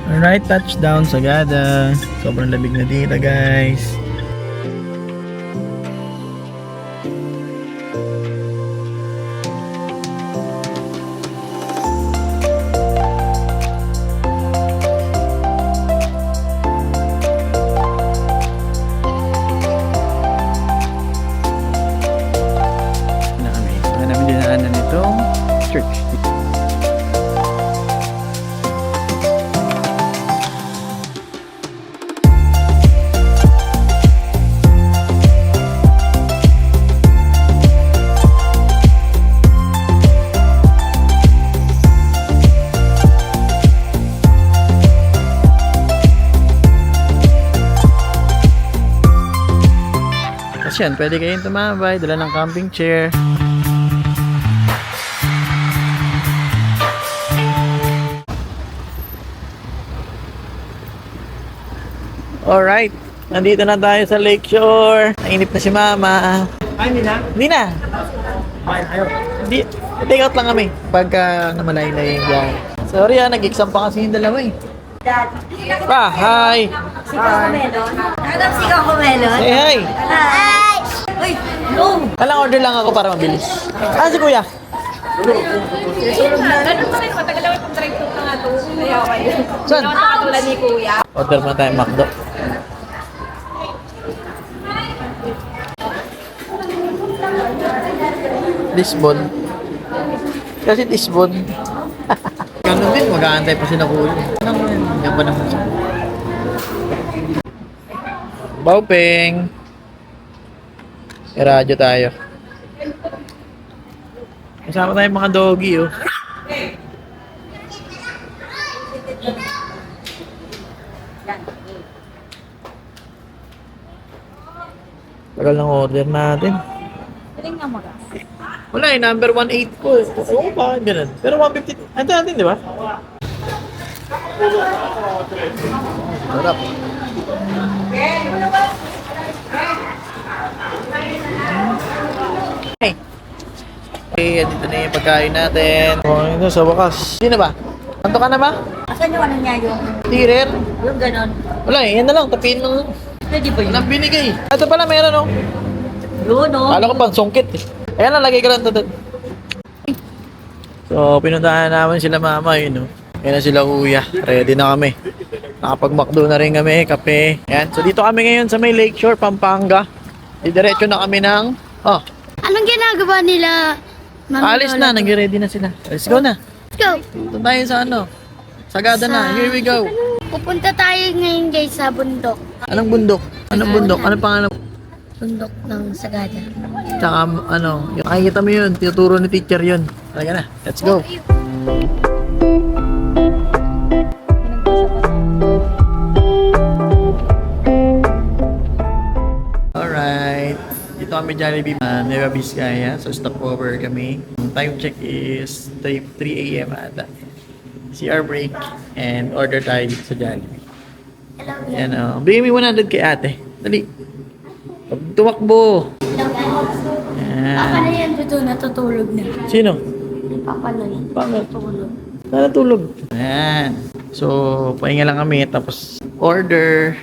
Alright, touchdown Sagada. Sobrang lamig na dito guys. Saan namin dinaanan itong church. Tapos yan, pwede kayong tumambay, dala ng camping chair. Alright, nandito na tayo sa Lakeshore. Nainip na si Mama. Ay, hindi na? Hindi na. Ay, ayaw. Hindi, take out lang kami pagka namalay-lay yung biyahe. Sorry nag-exam pa kasi yung dalawa eh. Pa, hi! Adam, sigaw ko melon. Say hi! Hi! Uy, no! Talang order lang ako para mabilis. Ah, si Kuya. Ganun pa rin, matagal ako pag drive thru na nga to. Kaya kayo. Saan? Hindi naman katulad ni Kuya. Order mo tayo McDo. Lisbon. Kasi Lisbon. Ganun din, mag-aantay pa si na Kuya. Yan pa naman siya. Baupeng. May radyo tayo. Kasama tayo mga doggy oh. Tagal ng order natin. Galing nga mag Wala eh, number 180 ko. Oo, bakit ganun? Pero 150, ito natin, di ba? Sarap. Hey. Okay, dito na yung pagkain natin. Okay, ito sa wakas. Sino ba? Kanto ka na ba? Asan yung ano niya yung Tirer? ganon? Wala eh, yan na lang. Tapiin mo. Pwede ba yun? Walang binigay. Ito pala, meron oh. Yun, no? Kala ko pang sungkit eh. Ayan lang, lagay ko lang ito. So, pinuntahan namin sila mama, yun oh. Ayan na sila kuya. Ready na kami. Nakapag-McDo na rin kami, kape. Ayan. So, dito kami ngayon sa may Lakeshore, Pampanga. Didiretso na kami ng... Oh, Anong ginagawa nila? Mami alis na. Lola? Nag-ready na sila. Let's go na. Let's go! Punta tayo sa ano. Sagada na. Here we go. Pupunta tayo ngayon guys sa bundok. Anong bundok? Anong bundok? Anong pangalan? Bundok ng Sagada. Tsaka ano, yung nakikita mo yun, tinuturo ni teacher yun. Talaga na. Let's go. Alright. Dito kami Jollibee, Nueva Vizcaya. So stop over kami. Time check is 3 a.m. ata. CR break and order tayo dito sa Jollibee. Yan o. Bigay mo 100 kay ate. Dali. Pag tumakbo. Papa na Yan. yan dito, natutulog na. Sino? Papa na yan. Bakit? Natutulog. Natulog. Ayan. So, pahinga lang kami. Tapos, order.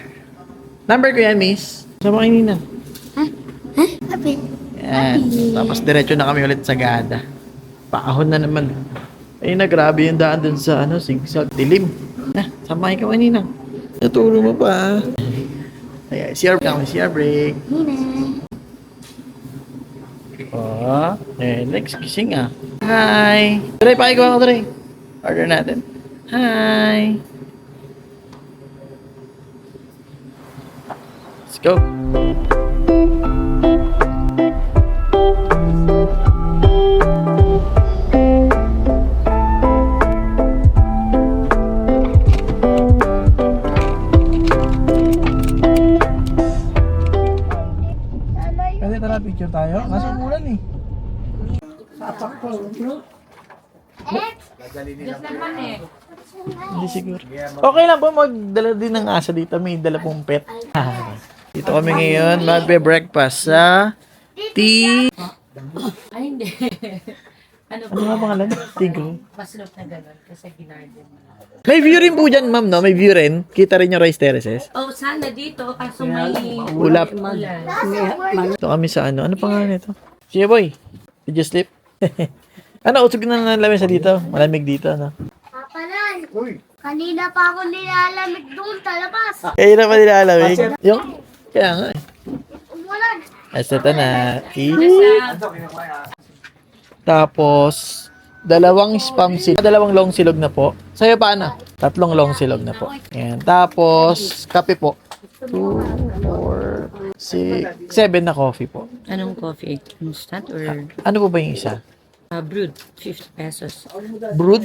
Number ko yan, miss. Sama kayo nina. Papi. Yan. Tapos, diretso na kami ulit sa Gada. Paahon na naman. Ayun na, grabe yung daan dun sa, sigsag. Dilim. Na, sama kayo kanina. Natulog mo pa. Ayan, CR break. CR break. Oh, next kissing ah. Hi. Try, pakikuha ko try. Order natin. Hi. Let's go. Pwede tara picture tayo? Kasi umulan eh. Hindi siguro. Okay lang po magdala din ng asa dito. May dala pong pet. Dito kami ngayon magbe-breakfast sa Ay, hindi. Ano Ano nga pangalan? Tigre. Maslop na gano'n kasi ginarden mo. May view rin po dyan, ma'am, no? May view rin. Kita rin yung rice terraces. Oh, sana dito kaso may Ulap. ulan. Ito kami sa ano. Ano pangalan nito? Sige, boy. Did you sleep? Ano, usog na ng lamesa dito. Malamig dito, no? Papa Nan, kanina pa ako nilalamig doon sa labas. Eh, na pa nila alamig. Yung, kaya nga eh. Umulan. Asa na. Tapos, dalawang spam silog. Dalawang long silog na po. Sa'yo paano? 3 long silog na po. Ayan. Tapos, kape po. 2, 4, 6, 7 na coffee po. Anong coffee? Instant or Ano po ba yung isa? brewed? 50 pesos. Brewed?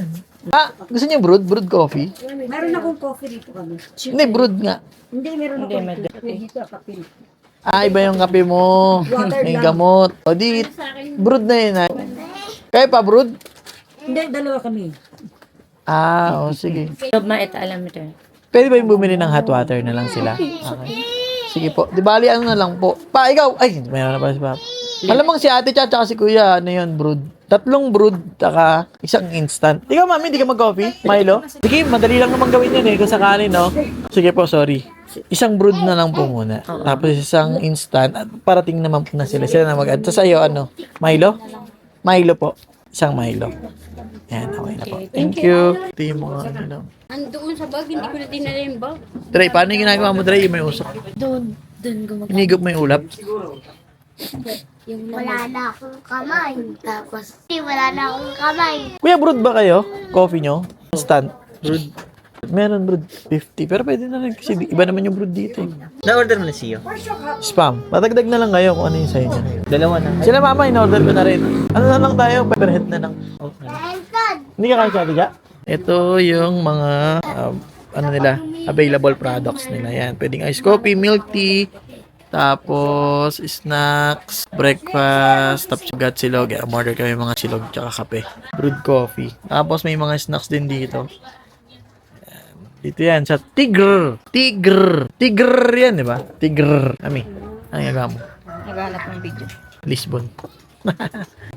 Ah, gusto niyo brewed? Brewed coffee? Meron akong coffee dito kami. Hindi, brewed nga. Hindi, meron Hindi, akong madami. coffee dito. Kape. Ah, iba yung kape mo. May gamot. O di, brewed na yun. ah. Kaya pa brewed? Hindi, dalawa kami. Ah, o sige. Job ma, ito alam ito. Pwede ba yung bumili ng hot water na lang sila? Okay. Sige po. Di bali, ano na lang po. Pa, ikaw. Ay, mayroon na pala si Papa. Malamang si ate tsaka si kuya, ano yun, brood. 3 brood, tsaka 1 instant. Ikaw, mami, di ka mag-coffee? Milo? Sige, madali lang naman gawin yan eh, kung sakali, no? Sige po, sorry. 1 brood na lang po muna. Tapos 1 instant, at parating naman po na sila. Sila na mag-add. Tapos sa'yo, ano? Milo? Milo po. 1 Milo. Yan, okay na po. Thank you. Ito yung mga, ano. Andoon sa bag, hindi ko na dinala yung bag. Dre, paano yung ginagawa mo, Dre? Yung may usok. Doon gumagawa. Hinigop mo yung ulap. Yung wala na akong kamay. Tapos, wala na akong kamay. Kuya, brood ba kayo? Coffee nyo? Instant? Brood? Meron brood 50. Pero pwede na rin kasi iba naman yung brood dito. eh. Na-order mo na siyo? Spam. Patagdag na lang kayo kung ano yung sa'yo dyan. Dalawa na. Sila mama, in-order ko na rin. Ano na lang tayo? Per head na lang. Okay. Hindi ka kaya sabi ka? Ito yung mga ano nila, available products nila. Yan. Pwedeng ice coffee, milk tea, tapos snacks, breakfast, tapos got silog. Order kami mga silog tsaka kape. Brewed coffee. Tapos may mga snacks din dito. Yan. Dito yan sa Tigre. Tigre yan, di ba? Tigre. Ami, ano yung mo? Naghanap ng video. Lisbon.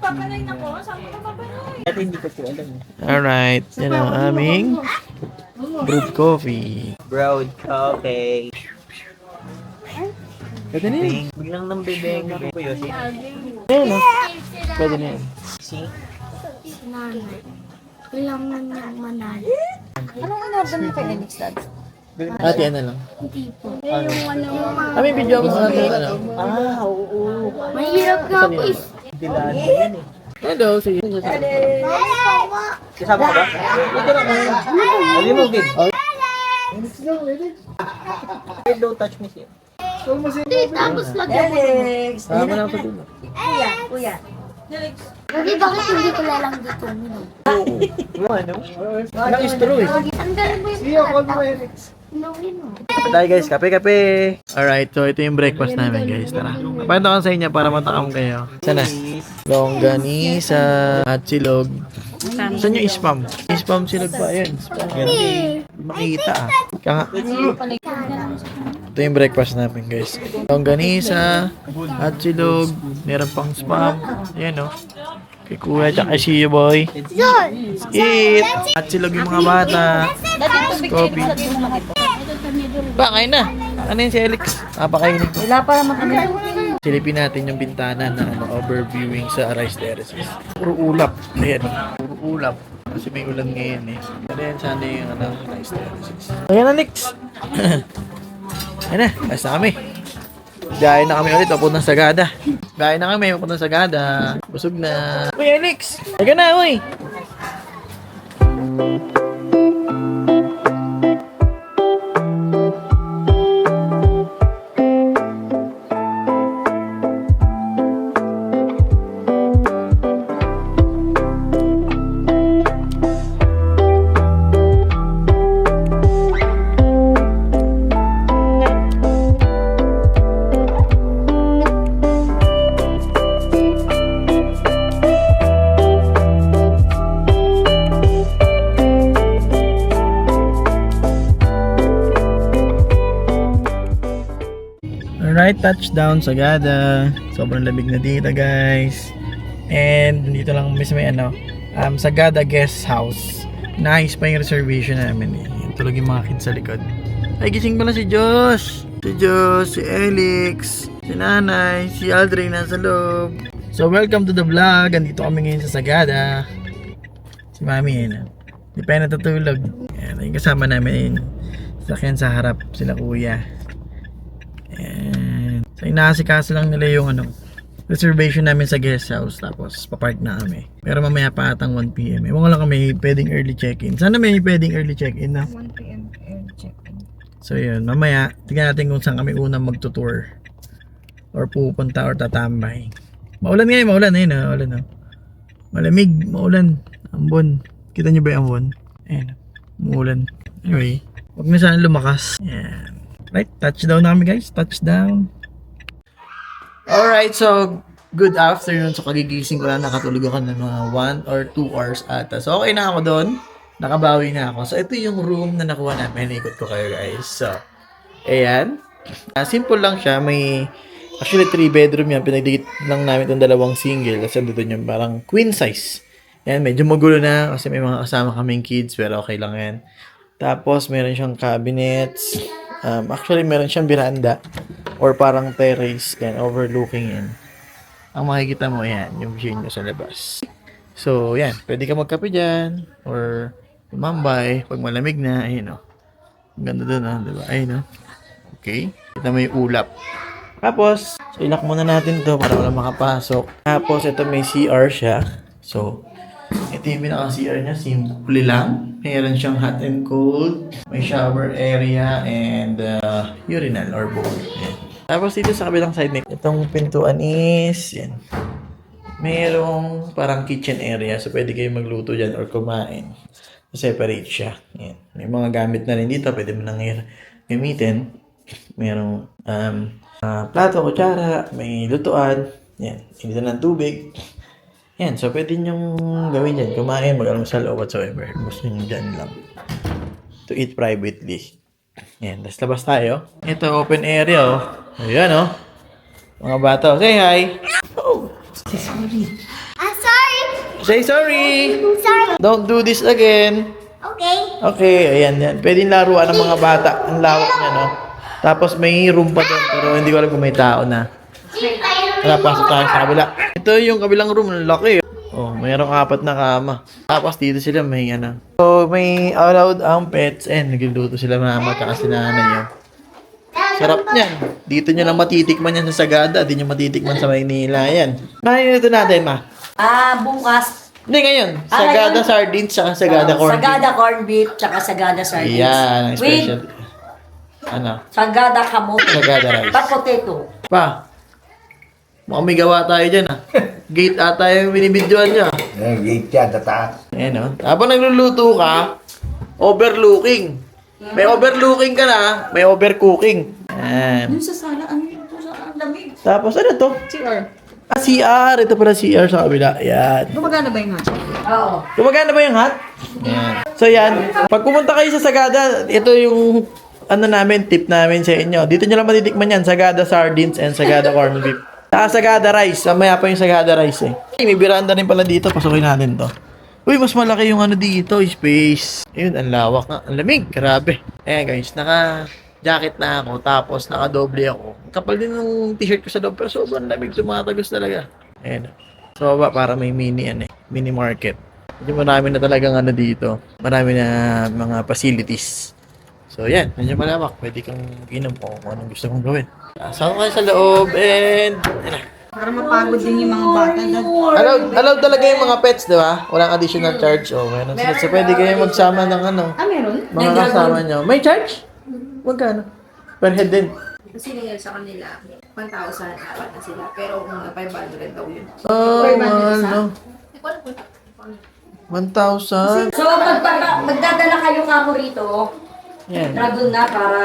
Papalay na po. Saan ko papalay? Dati hindi ko po alam. Alright. Yan ang aming brewed coffee. Brown coffee. Pwede na yun. Biglang nang bibeng. Po yun. Ayan, no? Pwede na yun. See? Nanay. Kailangan niyang manalo. Anong in-order mo kay Enix Dad? Ate, ano lang. Hindi po. Yung ano, Kami video ako sa atin, ano. Ah, oo. mahirap nga po is. Dilaan mo yan eh. Hello, sige. Kasama ka ba? Hindi mo, Gig. Don't touch me siya. Tapos lagyan mo. Tama na ako sa dulo. Kuya. Lagi bakit hindi ko lalang dito? Ano? Walang istro eh. Tanggalin mo yung Inumin mo. Tayo guys, kape-kape. Alright, so ito yung breakfast namin guys. Tara. Pakita ko sa inyo para matakam kayo. Sana? Longganisa at silog. Saan yung spam? Spam silog pa. Ayun, spam. Makita ah. Kaya nga. Ito yung breakfast namin guys. Longganisa at silog. Meron pang spam. Ayan oh. Kay kuya tsaka si boy. Eat! At silog yung mga bata. Coffee. Ba, kain na. Ano yun si Alex? Napakainin ko. Wala pa naman kami. Silipin natin yung bintana na overviewing sa Rice Terraces. Puro ulap. Ayan. Puro ulap. Kasi may ulan ngayon eh. Pero yan sana yung Rice Terraces. Ayan Alex. Ayan na. Basta kami. Biyahe na kami ulit. Papuntang Sagada. Biyahe na kami. Papuntang Sagada. Busog na. Uy Alex. Teka na uy. Alright, touchdown Sagada. Sobrang lamig na dito guys. And dito lang may ano, Sagada Guest House. Nice pa yung reservation namin eh. Yung tulog yung mga kids sa likod. Ay, gising pala si Josh. Si Josh, si Elix, si Nanay, si Aldrin nasa loob. So, welcome to the vlog. Andito kami ngayon sa Sagada. Si Mami yun. Hindi pa yun natutulog. Ayan, yung kasama namin yun. Sakyan sa harap, sila kuya. Ayan. So, inaasikaso lang nila yung ano, reservation namin sa guest house. Tapos, papark na kami. Pero mamaya pa atang 1 p.m. Ewan ko lang kami pwedeng early check-in. Sana may pwedeng early check-in na. 1 p.m. check-in. So, yun. Mamaya, tingnan natin kung saan kami unang magtutour. Or pupunta or tatambay. Maulan ngayon, maulan. Ayun, maulan. Malamig, maulan. Ambon. Kita nyo ba yung ambon? Ayun, maulan. Anyway, huwag na sana lumakas. Ayan. Right, touchdown na kami guys. Touchdown. Alright, so good afternoon. So kagigising ko lang, nakatulog ako ng mga 1 or 2 hours ata. So okay na ako doon. Nakabawi na ako. So ito yung room na nakuha namin. Ikot ko kayo guys. So, ayan. Simple lang siya. May actually 3 bedroom yan. Pinagdikit lang namin itong dalawang single. Kasi dito yung parang queen size. Ayan, medyo magulo na kasi may mga kasama kaming kids. Pero okay lang yan. Tapos meron siyang cabinets. Actually meron siyang veranda or parang terrace and overlooking yan. Ang makikita mo yan, yung view nyo sa labas. So yan, pwede ka magkape dyan or umambay pag malamig na. Ayun o. Ang ganda dun o, diba? Ayun o. Okay. Kita mo yung ulap. Tapos, so ilock muna natin to para wala makapasok. Tapos ito may CR siya. So, ito yung pinaka-CR niya, simple lang. Meron siyang hot and cold. May shower area and urinal or bowl. Yan. Tapos dito sa kabilang side nito, itong pintuan is, yan. Merong parang kitchen area. So, pwede kayo magluto dyan or kumain. Separate siya. Yan. May mga gamit na rin dito. Pwede mo nang gamitin. Merong plato, kutsara, may lutuan. Yan. Dito ng tubig. Yan, so pwede nyong gawin dyan. Kumain, mag-almusal o whatsoever. Gusto nyo dyan lang. To eat privately. Yan, tapos labas tayo. Ito, open area oh. Ayan oh. Mga bata, say hi. Oh, say sorry. Sorry. Say sorry. Sorry. Don't do this again. Okay. Okay, ayan yan. Pwede laruan ng mga bata. Ang lawak niya no. Tapos may room pa doon pero hindi ko alam kung may tao na. Tara, pasok tayo sa kabila. Ito yung kabilang room, laki. Oh, mayroong 4 na kama. Tapos dito sila may ano. So, may allowed ang pets and nagluluto sila mama at si nanay yun. Sarap niyan. Dito nyo lang matitikman yan sa Sagada. Di nyo matitikman sa Maynila yan. Kain ito natin, ma. Bukas. Hindi, ngayon. Sagada sardines tsaka Sagada corned beef. Sagada corned beef, tsaka Sagada sardines. Yan, ang With special. Ano? Sagada kamote. Sagada rice. But potato. Pa, mukhang may gawa tayo dyan ah. Gate ata yung binibidyoan nyo ah. Gate yan, tataas. Ayan o. Habang nagluluto ka, overlooking. May overlooking ka na, may overcooking. Ayan. Yung sa sala, ano yung sa lamig? Tapos ano to? CR. CR. Ito pala CR sa kabila. Ayan. Gumagana ba yung hot? Oo. Gumagana ba yung hot? Ayan. So yan. Pag pumunta kayo sa Sagada, ito yung ano namin, tip namin sa inyo. Dito nyo lang matitikman yan. Sagada sardines and Sagada corned beef. Saka Sagada rice. Mamaya pa yung Sagada rice eh. May veranda rin pala dito. Pasukin natin to. Uy, mas malaki yung ano dito, space. Ayun, ang lawak nga. Ang lamig, grabe. Ayan guys, naka-jacket na ako, tapos naka-doble ako. Kapal din ng t-shirt ko sa loob, pero sobrang lamig, tumatagos talaga. Ayan. So, baba, para may mini market. Medyo marami na talagang ano dito. Marami na mga facilities. So, yan. Medyo malawak. Pwede kang inom kung anong gusto mong gawin. Saan kayo sa loob and... Ayan na. Para mapagod din yung mga bata. Allowed talaga yung mga pets, di ba? Walang additional charge. O, meron sila. So, pwede kayo magsama ng ano, Meron? mga kasama nyo. May charge? Magkano? Per head din. Kasi nila sa kanila, 1,000 apat na sila. Pero kung 500 daw yun. Oh, mahal, no? 1,000? So, magdadala kayo kako rito. Yan. Dragon na para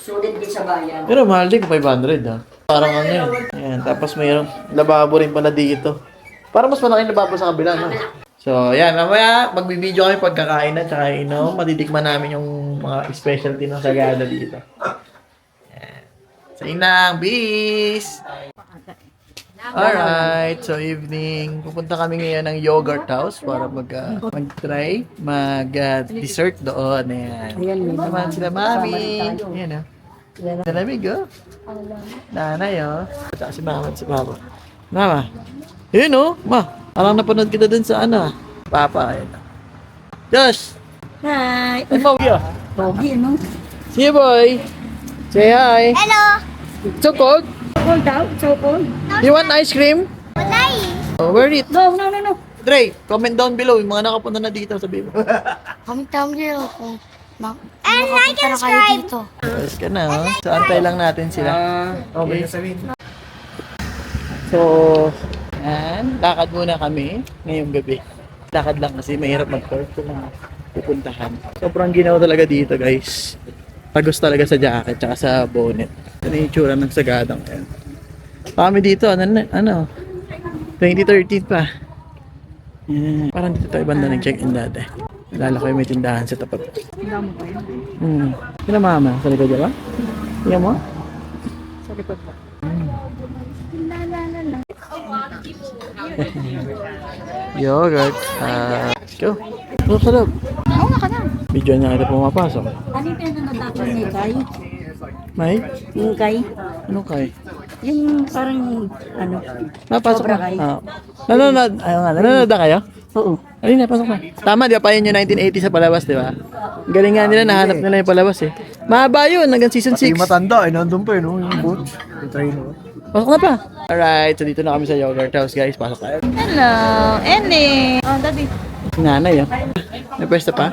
sulit din sa bayan. Pero mahal din kung 500, ha? Parang ano yun. Ayan. Tapos mayroong lababo rin pala dito. Parang mas malaking lababo sa kabila, no? So, yan. Mamaya, magbibideo kami pagkakain na tsaka inom. Matitikman namin yung mga specialty ng Sagada dito. Yan. Sa inang, bis! Alright, so evening. Pupunta kami ngayon ng yogurt house para mag-try, mag-dessert doon. Ayan. Naman sila mami. Ayan o. Nalamig o. Nanay o. Tsaka si mama at si papa. Mama. Ayan o. Ma. Parang napanood kita dun sa ano. Papa. Ayan o. Josh. Hi! Ay, Pogi o. Pogi, no? See you, boy. Say hi. Hello! So cold. Cold out, so cold. You want ice cream? Walay! Oh, where it? No, no, no, no. Dre, comment down below yung mga nakapunta na dito, sabi mo. Comment down below kung and like and subscribe! Yes ka na, oh. So, antay lang natin sila. Okay, sabihin. So, yan. Lakad muna kami ngayong gabi. Lakad lang kasi mahirap mag-park kung pupuntahan. Sobrang ginawa talaga dito, guys. Tagos talaga sa jacket tsaka sa bonnet. Ito yung itsura ng sagadang. Ayan. Kami dito, ano, 2013 pa. Yan. Parang dito tayo banda nag-check-in dati. Nalala ko yung may tindahan sa tapat. Sino mama? Sa likod ba? Tingnan mo? Sa likod ba? Yogurt. Go. Tulog sa loob. Oo, ka na. Video na ito pumapasok. Ano yung pinanatapon ni Kai? May? Yung Kai? Anong kay? Yung parang, ano? Napasok Cobra na. Kai. Nanonood. Ayun nga, nanonood na kayo? Oo. Ayun na, pasok na. Tama, di ba pa yun yung 1980 sa palabas, di ba? Galing nga nila, nahanap nila yung palabas eh. Mahaba yun, hanggang season 6. Yung matanda, ay nandun pa yun, yung boot. Yung trainer. Pasok na pa. Alright, so dito na kami sa yogurt house, guys. Pasok tayo. Hello, Eni. Oh, Daddy. Nanay, oh. May pwesto pa?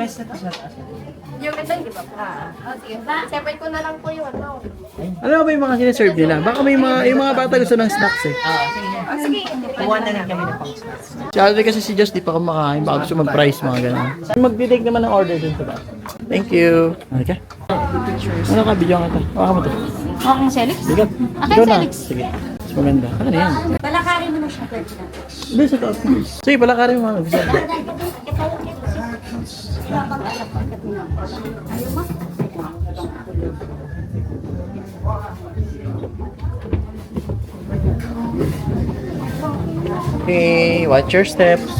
Yung ito, di ba pa? Okay, separate ko na lang po yun. No? Alam mo ba yung mga sinaserve nila? Baka may yung mga bata gusto ng snacks eh. Sige, Kuha na rin kami ng pang snacks. Si Alvin kasi si Just di pa kumakain. Baka gusto mag-price, mga ganun. Mag-take naman ng order dun sa ba? Thank you. Okay. Ano ka? Video ka ito. Baka mo ito. Okay, Selix? Bigat. Okay, Ikaw na. Felix. Sige. Mas maganda. Ano yan? Palakarin mo na siya, Kurt. Hindi, sa taas. Sige, palakarin mo mga gusto. Okay, watch your steps.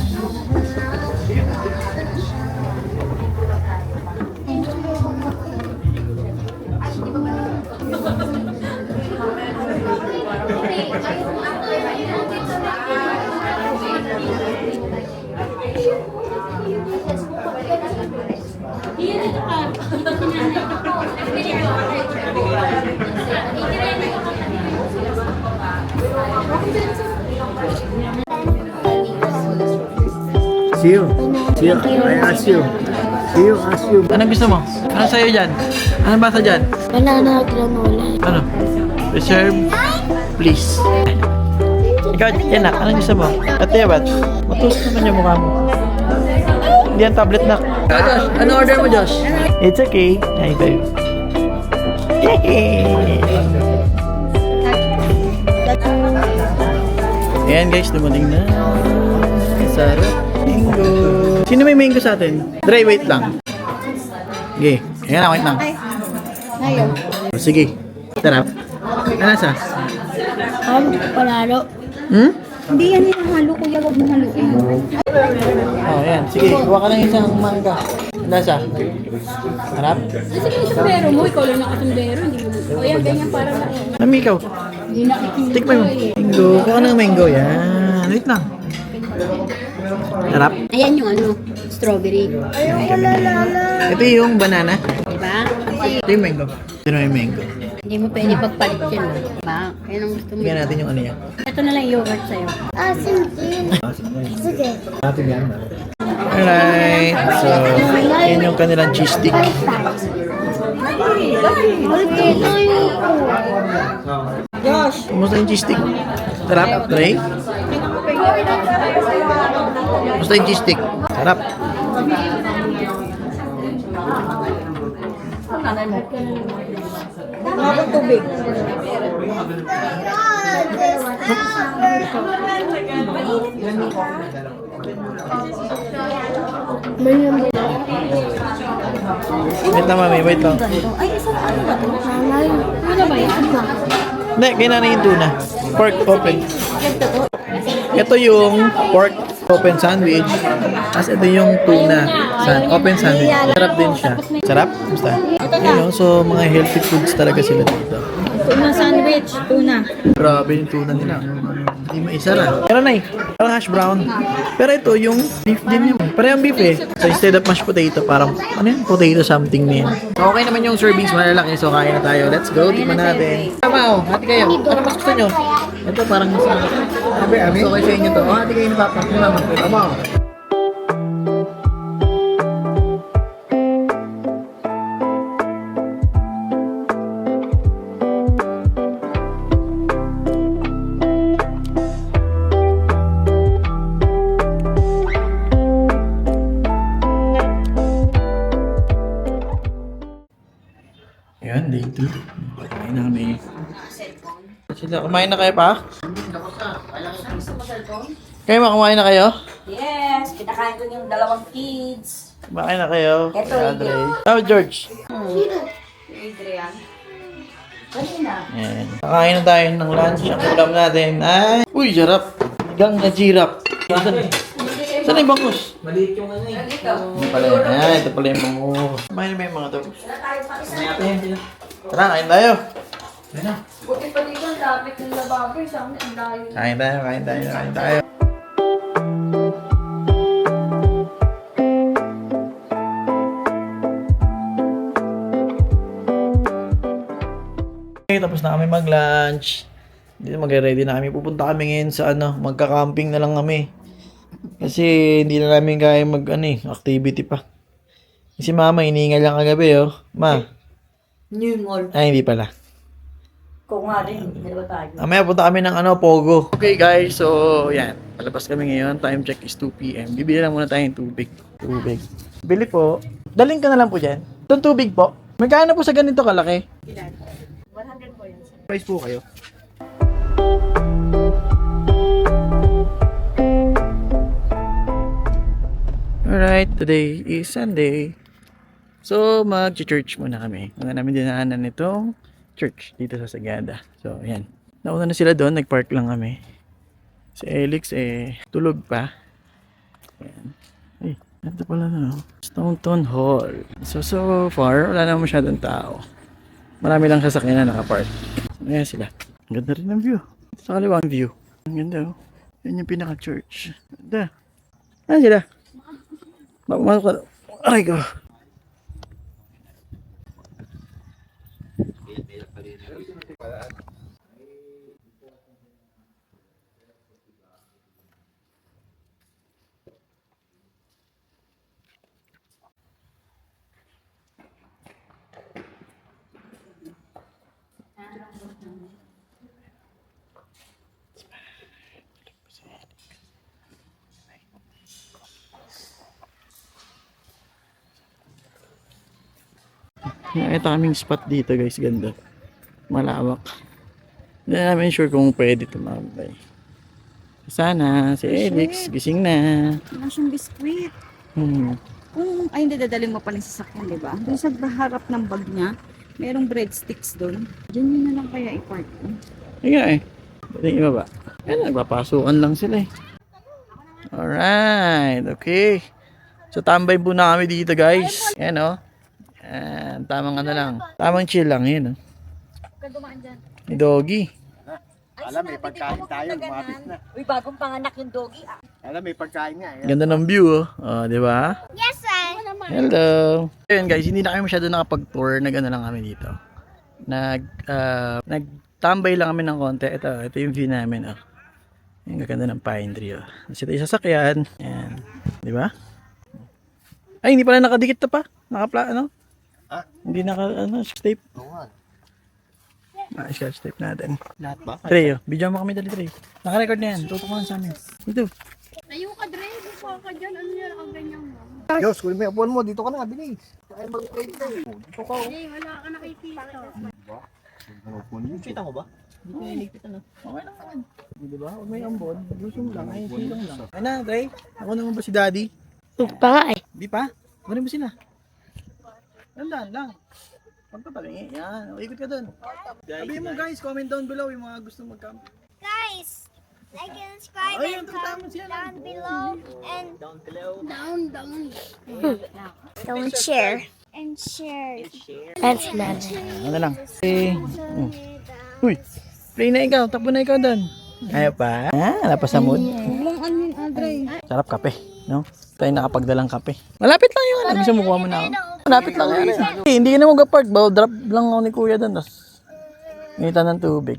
See you. See you. I ask you. See you, ask you. Anong gusto mo? Ano sa'yo dyan? Anong basa dyan? Banana granola. Ano? Reserve, please. Ikaw, yan na. Anong gusto mo? Ate, ba't? Matusok naman yung mukha mo. Hindi yan tablet na. Josh, ano order mo, Josh? It's okay. Ay, babe. Yay! Ayan guys, dumating na. Sarap. Mango. Sino may mango sa atin? Dre, wait lang. Okay. Ayan na, wait lang. Ngayon. Sige. Sarap. Ano nasa? Panalo. Hmm? Hindi yan yung halo, kuya. Huwag mo haluin. Oh, ayan. Sige, kuha ka ng isang mangga. Nasa? Harap? Sige, yung sombrero mo. Ikaw lang nakasombrero. Hindi mo. O yan, ganyan para lang. Mami, ikaw. Hindi na ikinig. Tikman mo. Mango. Kuha ka ng mango. Yan. Wait lang. Harap. Ayan yung ano, strawberry. Ito yung banana. Diba? Kasi Ito yung mango. Ito na yung mango. hindi mo pwede pagpalit yan. Diba? Kaya nang gusto mo. Tingnan natin yung ano yan. Ito na lang yung yogurt sa'yo. Sige. Natin yan. Alright. So, yan yung kanilang cheese stick. Josh! Kumusta yung cheese stick? Sarap, Dre? Kumusta yung cheese stick? Sarap. Bakit tubig? Wait lang, mami. Wait lang. Ay, isang ano ba ito? Nanay. Ano ba yan? Hindi, kainan na yung tuna. Pork open. Ito yung pork open sandwich. Tapos ito yung tuna open sandwich. Sarap din siya. Sarap? Basta. Yun, so mga healthy foods talaga sila dito. Tuna sandwich, tuna. Grabe yung tuna nila. Hindi maisara. Pero na parang hash brown. Pero ito yung beef din yun. Parang beef eh. So instead of mashed potato, parang ano yun? Potato something na yan. Okay naman yung servings malalaki. So kain na tayo. Let's go. Tingnan natin. Tama hati kayo. Ano mas gusto nyo? Ito parang mas gusto kayo sa inyo to. Hati kayo ni Papa. Ni Mama. Tama. Ayan, day 2. Kumain na kami. Sila, kumain na kayo pa? Kayo kumain na kayo? Yes, pinakain ko yung dalawang kids. Kumain na kayo? Eto, Andre. Oh, George. Adrian. Kanina. Ayan. Kakain na tayo ng lunch. Ang ulam natin ay... Uy, jarap. Gang na girap. Saan yung bangus? Maliit yung ano eh. Ito pala yun. Ayan, ito pala yung bangus. Kumain na ba yung mga to? Tara, kain tayo. Buti pa dito ang lapit ng lababo. Sa amin, ang layo. Kain tayo. Okay, tapos na kami mag-lunch. Dito mag-ready na kami. Pupunta kami ngayon sa magka-camping na lang kami. Kasi hindi na namin kaya activity pa. Si Mama, iniingal lang kagabi, oh. Ma. New mall. Ay, hindi pala. Kung nga rin, dalawa tayo. Mamaya punta kami ng Pogo. Okay guys, so yan. Palabas kami ngayon. Time check is 2 p.m. Bibili lang muna tayong tubig. Bili po. Daling ka na lang po dyan. Itong tubig po. Magkano po sa ganito kalaki? 100 po yan. Price po kayo. Alright, today is Sunday. So, mag-church muna kami. Una namin dinaanan itong church dito sa Sagada. So, ayan. Nauna na sila doon, nag-park lang kami. Si Elix, tulog pa. Ayan. Ay, ito pala na. Staunton Hall. So far, wala na masyadong tao. Marami lang sasakyan na nakapark. So, ayan sila. Ang ganda rin ng view. Sa kaliwang view. Ang ganda, oh. Yan yung pinaka-church. Ganda. Ayan sila. Masok ka. Aray ko. Ito kaming spot dito guys, ganda. Malawak. Hindi namin sure kung pwede tumambay. Sana, si Elix, gising na. Wala siyang biskwit. Hmm. Kung, ay hindi, dadalhin mo pa ng sasakyan, di ba? Doon sa harap ng bag niya, merong breadsticks doon. Diyan yun na lang kaya i-park ko. Ayun Pwede iba ba? Ayan, nagpapasukan lang sila eh. Alright, okay. So tambay muna kami dito guys. Ayan o. Ayan, tamang lang. Tamang chill lang yun. Ni Doggy. Alam, may pagkain tayo, lumapit na. Uy, bagong panganak yung doggy. Alam, may pagkain nga. Ganda ng view oh. Di ba? Yes, sir. Hello. Ayun guys, hindi na kami masyado nakapag-tour. Lang kami dito. Nagtambay lang kami ng konti. Ito yung view namin oh. Yung ganda ng pine tree oh. Kasi ito yung sasakyan. Ayan. Di ba? Ay, hindi pala nakadikit na pa. Hindi naka-tape. Oo nga. Scotch tape natin. Lahat ba? Trey, video mo kami dali, Trey. Naka-record na yan. Tutok mo lang sa amin. Ito. Ayaw ka, Dre. Buka ka dyan. Ano yan ang ganyan mo? Diyos, kung may apuan mo, dito ka na, bilis. Ay, mag-trade tayo. Dito ka. Hey, wala ka nakikita. Kita mo ba? Hindi ko nilipitan na. Okay lang naman. Di ba? Huwag may ambon. Gusto mo lang. Ay, silong lang. Ay na, Trey. Ako naman ba si Daddy? Pa nga eh. Di pa? Ano ba sila? Tandaan lang. Pagpapalingi. Yan. O, ikot ka dun. Sabihin mo guys, comment down below yung mga gusto mag-camp. Guys, like and subscribe Ayun, and tama comment siya. down below and Down. don't share. And share. That's not. Ano lang. Uy, play na ikaw. Takbo na ikaw doon. Ayaw pa? Lapas sa mood. Walang ano yun, Andre. Sarap kape, no? Tayo nakapagdalang kape. Malapit lang yun. Gusto mo kuha mo na ako. Malapit lang yan. Hindi ka na mag-apart. Drop lang ako ni kuya doon. Tapos, ngita ng tubig.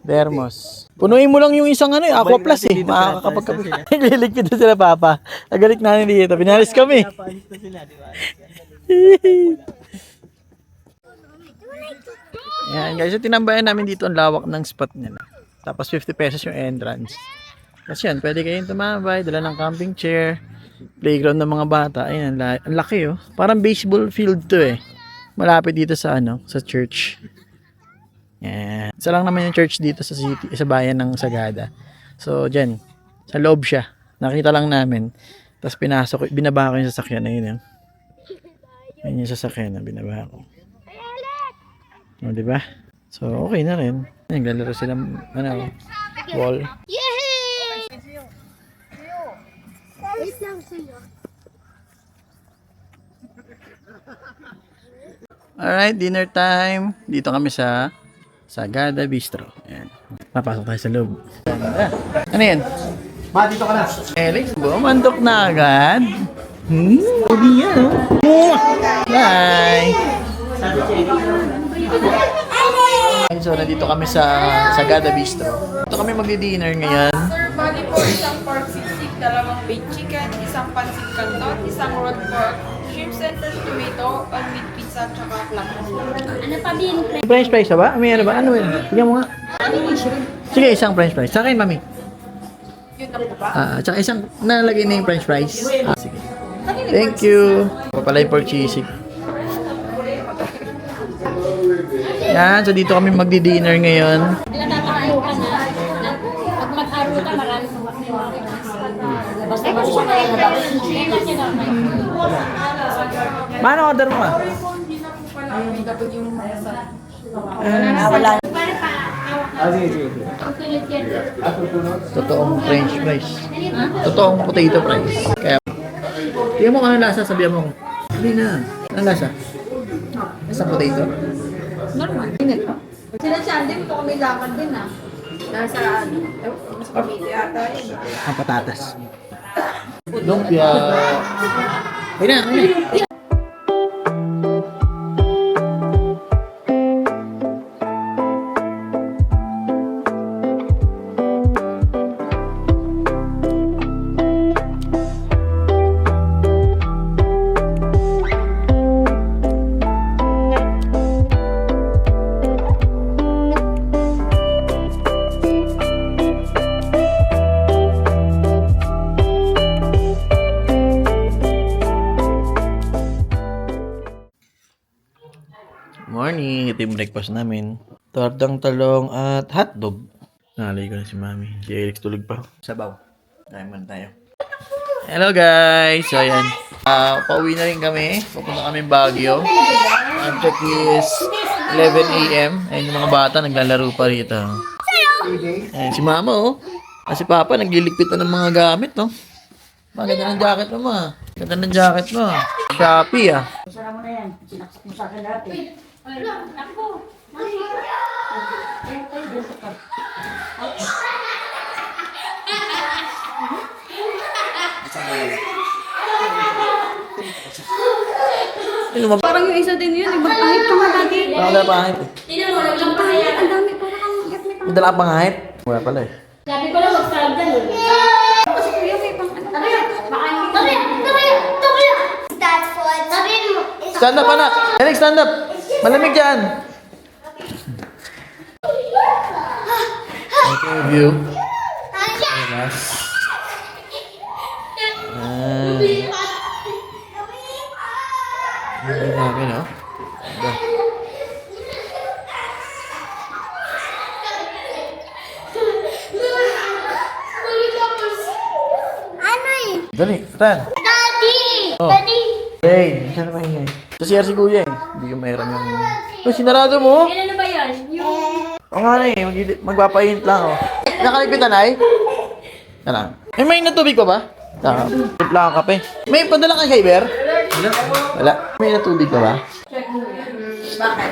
Thermos. Punuin mo lang yung isang Aqua Plus eh. Makakapagkape. Liligpit na sila, Papa. Agalik namin dito. Pinalis kami. Yan guys, so tinambayan namin dito ang lawak ng spot nila. Tapos 50 pesos yung entrance. Kasi yan, pwede kayong tumambay, dala ng camping chair, playground ng mga bata. Ayun, ang laki oh. Parang baseball field to eh. Malapit dito sa sa church. Yan. Isa lang naman yung church dito sa city, sa bayan ng Sagada. So, dyan, sa loob siya. Nakita lang namin. Tapos pinasok, binaba ko yung sasakyan na yun. Ayun yung sasakyan na binaba ko. O, diba? So, okay na rin. Naglalaro sila, wall. Yay! Wait lang sa'yo. Alright, dinner time. Dito kami sa Sagada Bistro. Ayan. Papasok tayo sa loob. Ano yan? Ma, dito ka na. Alex, bumandok na agad. Hindi yan, oh. Bye! So, nandito kami sa Sagada Bistro. Dito kami magdi-dinner ngayon. Sir, bali po isang pork sisig, dalawang baked chicken, isang pancit canton, isang rolled pork, shrimps and fresh tomato, on meat pizza, tsaka flatbread. Ano pa din? French fries ba? May ano ba? Ano yun? Tignan mo nga. Sige, isang french fries. Sa akin, mami. Yun na po ba? Tsaka isang nalagay na yung french fries. Sige. Thank you. Papalay pork cheesy. Yan, so dito kami magdi-dinner ngayon. Natatakain ka na. Pag mag-aro ka, marami kang basta Paano order mo ka? Hindi na po pala. Dapat yung Wala. Sige, sige. Totoong french fries. Totoong potato fries. Kaya, tingnan mo kung ano lasa, sabihan mo. Hindi na. Ano lasa? Lasa potato? Normal. Init pa. Sila Sandy, ito kami lakad din ah. nasa pamilya ata yun. Ang patatas. Lumpia. Ayun na, ayun na. Morning, ito yung breakfast namin. Tordang talong at hotdog. Nalay ko na si Mami. Si Alex tulog pa. Sabaw. Kain muna tayo. Hello guys! So ayan. Pauwi na rin kami. Pupunta kami Baguio. Ang check is 11 a.m. Ayun yung mga bata naglalaro pa rito. Ayun si Mama oh. Si Papa nagliligpit na ng mga gamit no. Maganda ng jacket mo ma. Ganda ng jacket mo. Shopee ah. Parang yung isa din yun, magpahit ka nga lagi. Wala pangahit eh. Magpahit, ang dami, parang kang may May dala ka pangahit? Wala pala eh. Sabi ko lang, mag-start ka nun. Kasi kuya, may pang ano. That's what. Sabihin mo. Stand up anak! Eric, stand up! Malamig dyan! Okay, view. Relax. Ang dami, no? Ganda. Ano eh? Dali, Ran. Daddy! Oh. Daddy! Hey, saan naman ingay? Sa CR si kuya eh. Hindi ko mahiram yung... Oh, sinarado mo? Ano ba yan? Yung... Oo nga na eh. Magpapaint lang oh. Nakalipitan ay? Tara. May natubig pa ba? Tara. Tipla ang kape. May padala kang kay Ber? Wala. May natubig pa ba? Bakit?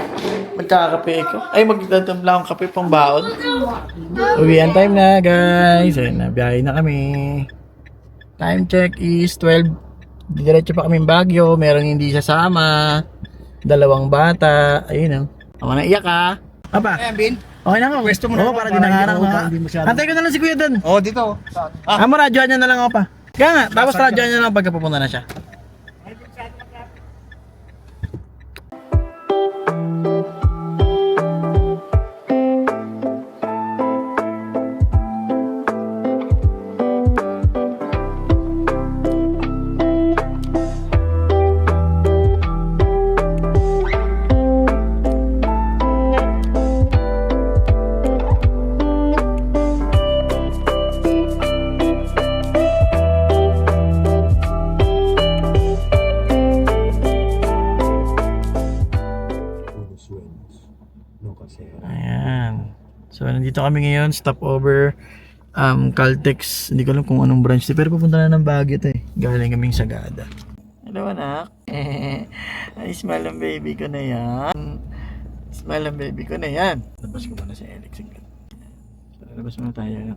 Magkakape ko. Ay, magdadamla akong kape pang baon. Uwian time na, guys. Ayun na, biyahe na kami. Time check is 12. Diretso pa kaming Baguio. Merong hindi sasama. 2 bata. Ayun o. Ako na iyak ha. Apa? Ayan, Bin. Okay na ako. Pwesto mo na Oo, ako para para di nangarang hindi na. hindi masyado. Antay ko na lang si Kuya doon. Oh, dito. Mo radyoan niya na lang ako pa. Kaya nga, tapos radyoan niya na lang pagka pupunta na siya. Ayan. So, nandito kami ngayon, stopover, Caltex. Hindi ko alam kung anong branch ito, pero pupunta na ng Baguio ito eh. Galing kaming Sagada. Hello, anak. Ay, smile ang baby ko na yan. Smile ang baby ko na yan. Labas ko muna si Alex. So, labas muna tayo.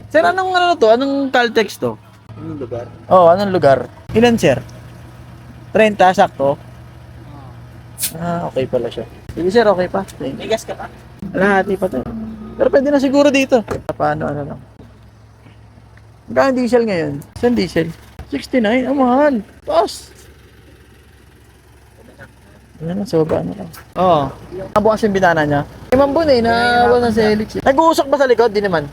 Sir, anong ano to? Anong Caltex to? Anong lugar? Oo, anong lugar? Ilan, sir? 30, sakto? Ah, okay pala siya. Sige sir, okay pa. May gas ka pa? Lahati pa to. Pero pwede na siguro dito. Paano, ano lang. Magkano diesel ngayon? Saan diesel? 69? Ang mahal. Tos! Ano na, sa baba ano lang. Oo. Nabukas yung binana niya. Imang bun eh, wala sa helix. Nag-uusok ba sa likod? Di naman.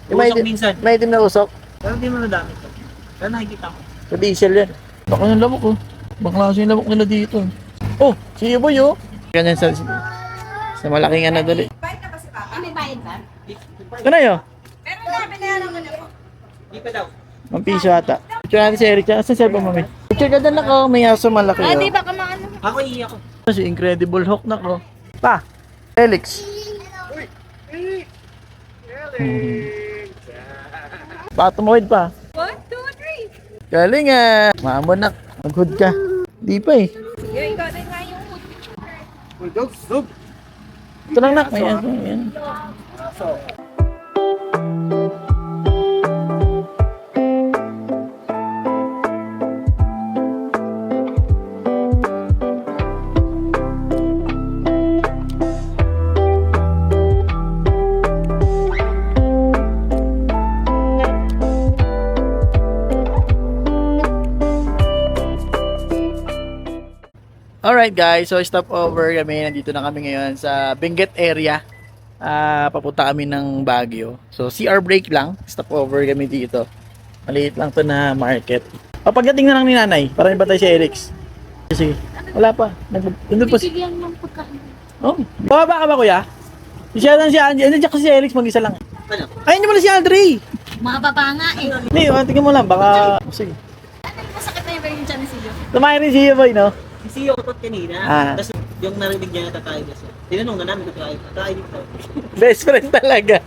Usok minsan. May itim na usok. Pero hindi mo nadami ito. Pero nakikita ko. Sa diesel yan. Baka yung lamok oh. Bakla kasi yung lamok nila dito. Oh, si Iboy oh. Ganyan sa malaking ano dali. May bayad ba? Ano yun? Pero binayaran ko na po. Hindi pa daw. Ang piso ata. Picture natin si Eric. Asan cellphone mo, mami? Picture ka dyan ako. May aso malaki oh. Di baka maano. Ako iiyak ko. Si Incredible Hulk na ko. Pa! Felix. Baka tumawid pa. 1, 2, 3. Galing ah. Maamonak. Mag-hood ka. Di pa eh. Sige, ikaw na nga yung Uy, dog, dog. Ito lang nak. May aso. Ayan. Alright guys, so stop over kami. Nandito na kami ngayon sa Benguet area. Papunta kami ng Baguio. So CR break lang. Stop over kami dito. Maliit lang to na market. Pagdating na lang ni nanay, para ibatay si Erix. Sige. Wala pa. Nandun po si... Bigyan ng pagkain. Oh, bababa ka ba kuya? Siya lang si Angie. Ano dyan kasi si Erix mag-isa lang. Ano? Ay, hindi mo na si Aldrey. Mababa nga eh. Hindi, tingnan mo lang. Baka... Sige. Masakit na yung yung chan ni Siyo. Tumayo rin si Boy, no? Kasi yung utot kanina. Ah. Tapos yung narinig niya natatayo kasi. Tinanong na namin kung tatay dito. Best friend talaga.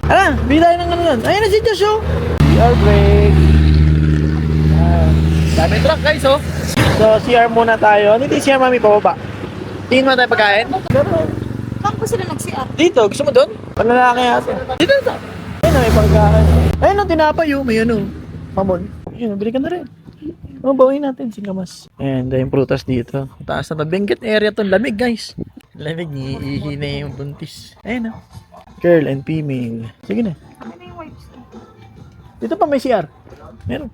Ala, bili tayo ng ano nun. Ayun na si Josh, oh. CR break. Dami truck, guys, oh. So, CR muna tayo. Hindi CR, mami, pababa. Tingin mo tayo pagkain? Pero, Saan po sila nag-CR? dito, gusto mo doon? Panlalaki ata. Dito, dito. Ayun na, may pagkain. Ayun na, tinapay, oh. May ano. Pamon. Ayun, bili ka na rin. Oh, bawin natin, singkamas. And yung prutas dito. Taas na Benguet area to. Lamig, guys. Lamig, iihi na yung buntis. Ayun, oh. Girl and female. Sige na. Ano na yung wipes? Dito pa may CR. Meron.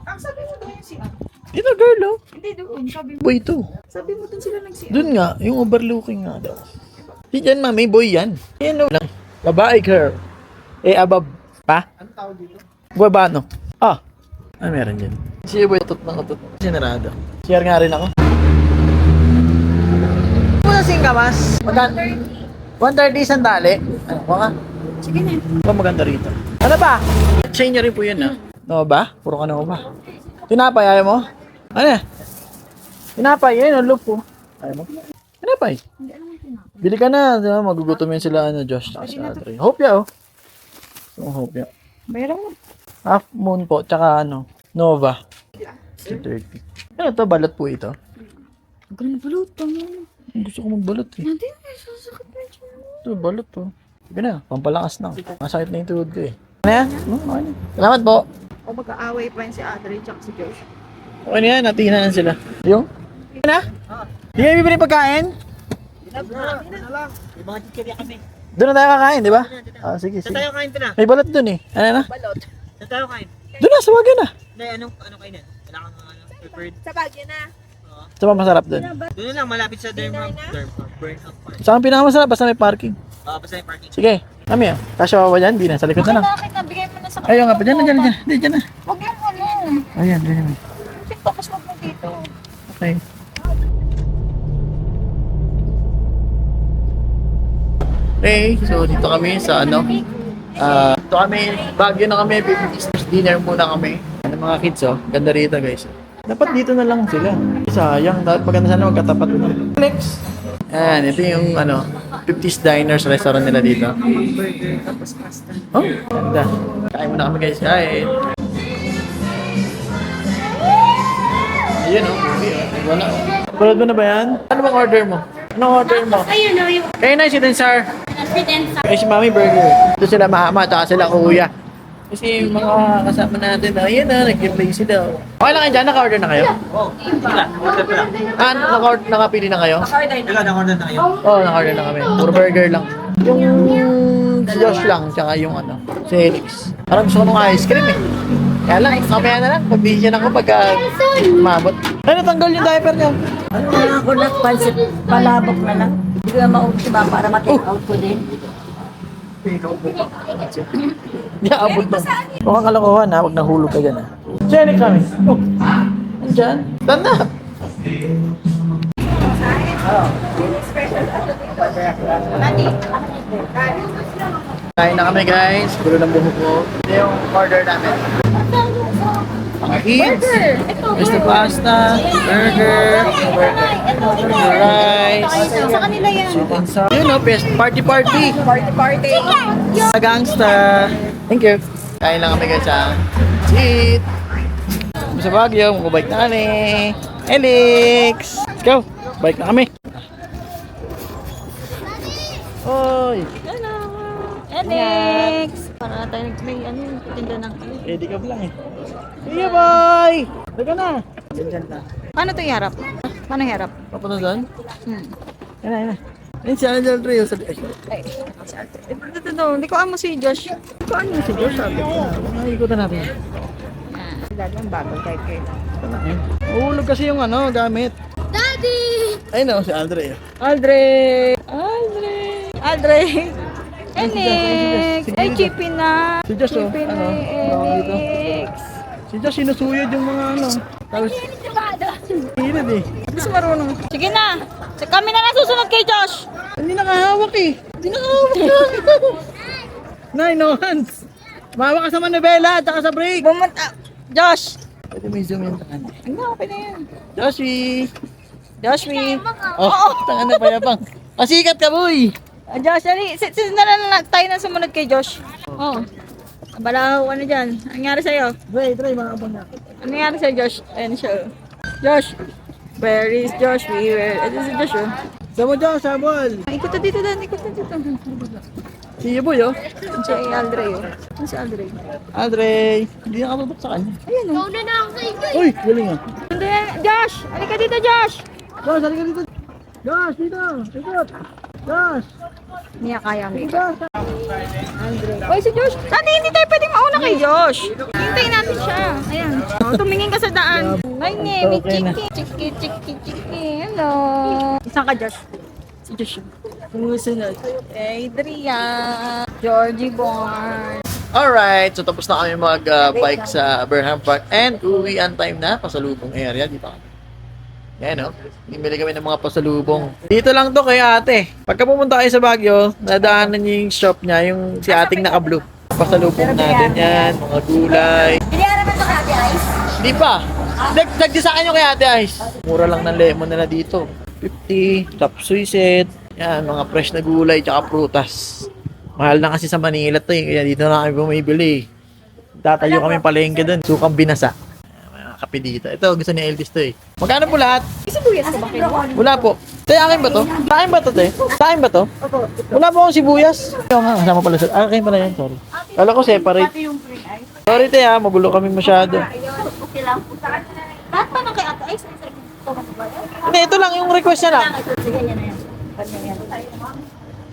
Ang sabi mo doon yung CR? Dito, girl, oh. Hindi doon. Sabi mo. Boy, ito. Sabi mo doon sila nag-CR. Doon nga, yung overlooking nga daw. Di dyan, mami, boy yan. Yan, oh. Lang. Babae, girl. Eh, above. Pa? Ano tawag dito? Baba, no? Ah. Ah, meron dyan. Si boy, utot ng utot. Sinarado. CR nga rin ako. Muna singkamas. 130 sandali. Ano ko nga? Sige na. Ba maganda rito. Ano ba? Chain niya rin po yun, ah. No ba? Puro ka na ba? Tinapay, ayaw mo? Ano? Tinapay, ayun, ang lupo. Ayaw mo? Tinapay. Bili ka na, di ba? Magugutom yan sila, Josh, tsaka si Adre. Hopya, oh. So, hopya. Bayaran mo. Half moon po, tsaka Nova. 230. Ano to, balot po ito? Huwag ka na balot. Gusto ko magbalot eh. Hindi, may sasakit na dyan. Ito, balot to. Sige na, pampalakas na. Masakit na yung tuhod ko eh. Ano yan? Okay na. Salamat po. O mag-aaway pa yun si Adre at si Josh. Okay na yan, natingnan sila. Yung? Okay na? Di kayo bibili pagkain? Doon na tayo kakain, di ba? Ah, sige, sige. Tayo kain na. May balot doon eh. Ano na? Tayo kain. Doon na, sa wagyan na. Hindi, ano kainin? Wala kang preferred. Sa bagyo na. Saan ba masarap doon? Doon na lang, malapit sa Burnout Park. Saan pinakamasarap? Basta may parking. Basta yung parking. Sige, kami ah. Kasya pa ba dyan? Di na, sa likod na lang. Bakit nabigay mo na sa Ayun nga pa, dyan na, dyan na, dyan. Di, dyan na. Huwag yung ano. Ayan, dyan na. Focus mo dito. Okay. Okay, so dito kami sa dito kami, Baguio na kami, business dinner muna kami. Ano mga kids ganda rito guys. Dapat dito na lang sila. Sayang, dapat maganda sana magkatapat. Next. Ayan, ito yung 50s Diners restaurant nila dito. Burger tapos pasta. Oh, ganda. Kain muna kami guys, kain. Ayun wala Pulad mo na ba yan? Ano bang order mo? Anong order mo? Ayun o, yung Kayo na, sweet and sour. sweet and sour. Ay, si Mami Burger. Ito sila Mahama, tsaka sila Kuya. Kasi yung mga kasama natin, ayun nag-play sila. Okay lang kayo dyan, naka-order na kayo? Ah, nakapili na kayo? Wala, na-order na kayo. Oo, naka-order na kami. Puro burger lang. Yung si Josh lang, tsaka yung si Helix. Parang gusto ko ng ice cream eh. Kaya lang, kamaya na lang. Pag-decision ako pagka umabot. Ay, natanggal yung diaper niya. Ako nagpansit, palabok na lang. Hindi ko na maubos ba para ma-take out ko din. Hindi abot na. Mukhang kalokohan ha, huwag nahulog ka dyan ha. Helix kami. Oh, andyan. Stand up. Kain na kami guys. Gulo ng buhok ko. Ito yung order namin. Mga kids. Mr. Pasta. Burger. Rice. Sa kanila yan. Sweet and sour. Yun best party. Party. Sa gangsta. Thank you. Kain lang kami guys ha. Cheat. Sa Baguio. Magubike na kami. Helix. Let's go. Bike na kami. Oy. Alex! Para tayo nag-play, tinda ng Ready ka lang eh. Sige boy! Teka na. Diyan na. Paano ito iharap? Paano iharap? Papunta doon? Yan na. Yan si Angel Reyes. Ay, ito, hindi ko amo si Josh. Ito ano si Josh sabi ko na. Nakikikutan natin. Lalo ang bago kahit kayo. Uhulog kasi yung gamit. Daddy! Ayun na si Andre. Aldre! Alex! Ay, Chippy na! Si Josh Chippy na Alex! Si Josh sinusuyod yung mga Tapos hirad eh. Gusto marunong. Sige na! Kami na nasusunod kay Josh! Hindi nakahawak eh. Hindi nakahawak yan. Nine hands. Mahawa ka sa manibela at sa brake. Bumunta! Josh! Pwede may zoom yung tangan. Okay na yan. Joshie! Joshie! Oh, tangan na payapang. Pasikat ka boy! Josh, na tayo na sumunod kay Josh. Oo. Balaho, ano dyan? Anong nangyari sa'yo? Try mga abang na. Anong nangyari sa'yo, Josh? Ayan siya. Josh! Where is Josh? Ito si Josh, oh. Saan mo Josh, sabol? Ikot na dito, Dan. Ikot na dito. Si Boy Yan si Aldre, oh. Yan si Aldre. Andre, hindi nakatutok sa kanya. Ayan, oh. Una na ako sa inyo. Uy, galing Nandun yan. Josh! Halika dito, Josh! Josh, halika dito. Josh, dito. Ikot. Josh. Hindi niya kaya ang ikot. Aldre. Oy, si Josh! Dati hindi tayo pwedeng mauna kay Josh. Hintayin natin siya. Ayan. Oh, tumingin ka sa daan. My name is Chiki. Chiki. Hello. Isang ka, Josh. Si Josh. Sumusunod. Adrian. Georgie Born. Alright, so tapos na kami mag-bike sa Burnham Park and uwi on time na, pasalubong area, di ba? Yan bimili kami ng mga pasalubong. Dito lang to kay ate. Pagka pumunta kayo sa Baguio, nadaanan niyo yung shop niya, yung si ating naka-blue. Pasalubong natin yan, mga gulay. Hindi naman ito kati ice. Di pa, Dagdi sa akin yung kay Ate Ice. Mura lang ng lemon nila dito. 50, top suiset. Yan, mga fresh na gulay tsaka prutas. Mahal na kasi sa Manila to eh. Kaya dito na kami bumibili. Tatayo kami palengke doon. Sukang binasa. Mga kape dito. Ito, gusto ni Eldis to eh. Magkano po lahat? Sibuyas ko ba kayo? Wala po. Te, akin ba to? Sa akin ba to, te? Sa akin ba to? Wala po akong sibuyas. Yung nga, kasama pala sa... Akin pala yan, sorry. Kala ko separate. Sorry, te ha. Magulo kami masyado. Okay lang. Lahat pa ng kay Ate Ice? Hindi, ito lang yung request niya lang. Sige, yan na yan. Kanya yan.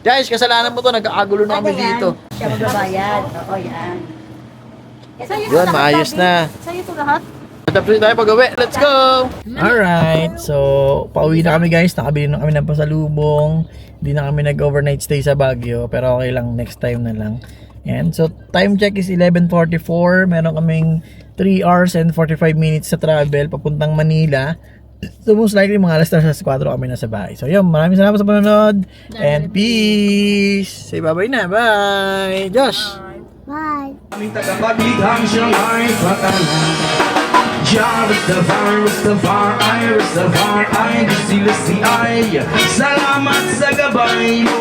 Guys, kasalanan mo to. Nag-aagulo na kami dito. Siya magbabayad. Oo, yan. Yun, maayos na. Sa'yo ito lahat? Tapos tayo pag-uwi. Let's go! Alright, so pauwi na kami guys. Nakabili na kami ng pasalubong. Hindi na kami nag-overnight stay sa Baguio. Pero okay lang, next time na lang. And so time check is 11:44. Meron kaming 3 hours and 45 minutes sa travel papuntang Manila. So most likely mga alas 3 4 kami na sa bahay. So yun, maraming salamat sa panonood. And peace! Say bye-bye na. Bye! Josh! Bye. Aming tagapaglighang siyang ay patanan. Jah Rastafari, ay, Gusti ay. Salamat sa gabay mo.